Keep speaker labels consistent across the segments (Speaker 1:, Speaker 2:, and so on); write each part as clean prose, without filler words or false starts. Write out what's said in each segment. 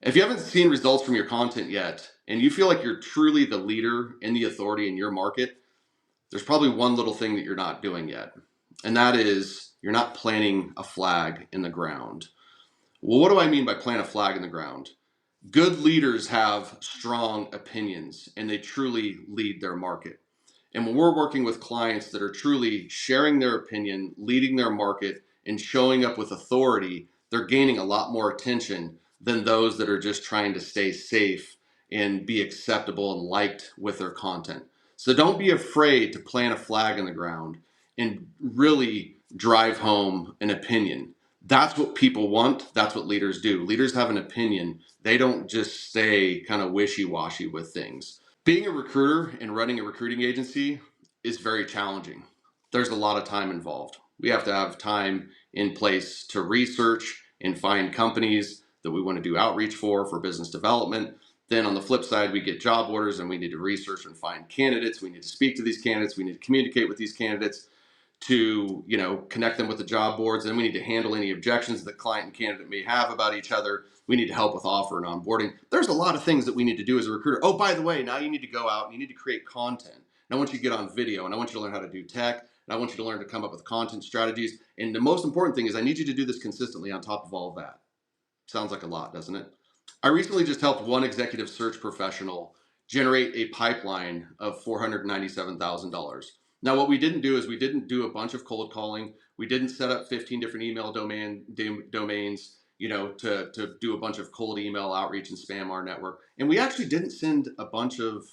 Speaker 1: If you haven't seen results from your content yet, and you feel like you're truly the leader and the authority in your market, there's probably one little thing that you're not doing yet. And that is you're not planting a flag in the ground. Well, what do I mean by plant a flag in the ground? Good leaders have strong opinions and they truly lead their market. And when we're working with clients that are truly sharing their opinion, leading their market, and showing up with authority, they're gaining a lot more attention than those that are just trying to stay safe and be acceptable and liked with their content. So don't be afraid to plant a flag in the ground and really drive home an opinion. That's what people want. That's what leaders do. Leaders have an opinion. They don't just stay kind of wishy-washy with things. Being a recruiter and running a recruiting agency is very challenging. There's a lot of time involved. We have to have time in place to research and find companies that we want to do outreach for business development. Then on the flip side, we get job orders and we need to research and find candidates. We need to speak to these candidates. We need to communicate with these candidates to, connect them with the job boards. And we need to handle any objections the client and candidate may have about each other. We need to help with offer and onboarding. There's a lot of things that we need to do as a recruiter. Oh, by the way, now you need to go out and you need to create content. And I want you to get on video and I want you to learn how to do tech. And I want you to learn to come up with content strategies. And the most important thing is I need you to do this consistently on top of all of that. Sounds like a lot, doesn't it? I recently just helped one executive search professional generate a pipeline of $497,000. Now, what we didn't do is we didn't do a bunch of cold calling. We didn't set up 15 different email domains, to do a bunch of cold email outreach and spam our network. And we actually didn't send a bunch of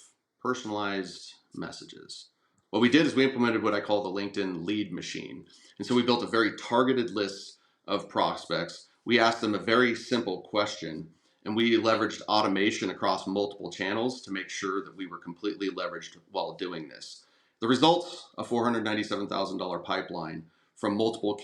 Speaker 1: personalized messages. What we did is we implemented what I call the LinkedIn lead machine. And so we built a very targeted list of prospects. We asked them a very simple question, and we leveraged automation across multiple channels to make sure that we were completely leveraged while doing this. The results, a $497,000 pipeline from multiple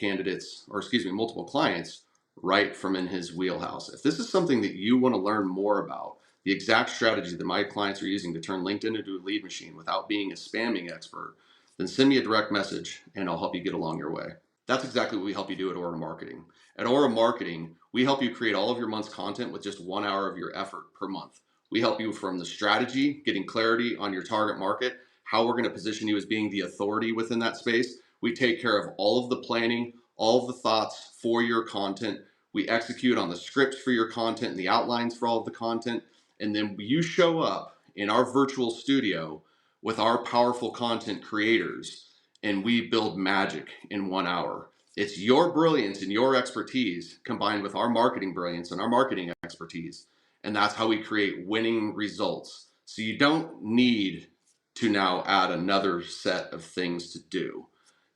Speaker 1: clients right from in his wheelhouse. If this is something that you want to learn more about, the exact strategy that my clients are using to turn LinkedIn into a lead machine without being a spamming expert, then send me a direct message and I'll help you get along your way. That's exactly what we help you do at Aura Marketing. At Aura Marketing, we help you create all of your month's content with just 1 hour of your effort per month. We help you from the strategy, getting clarity on your target market, how we're going to position you as being the authority within that space. We take care of all of the planning, all of the thoughts for your content. We execute on the scripts for your content and the outlines for all of the content. And then you show up in our virtual studio with our powerful content creators, and we build magic in 1 hour. It's your brilliance and your expertise combined with our marketing brilliance and our marketing expertise. And that's how we create winning results. So you don't need to now add another set of things to do.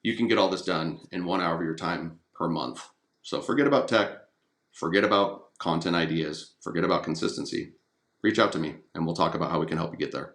Speaker 1: You can get all this done in 1 hour of your time per month. So forget about tech, forget about content ideas, forget about consistency. Reach out to me and we'll talk about how we can help you get there.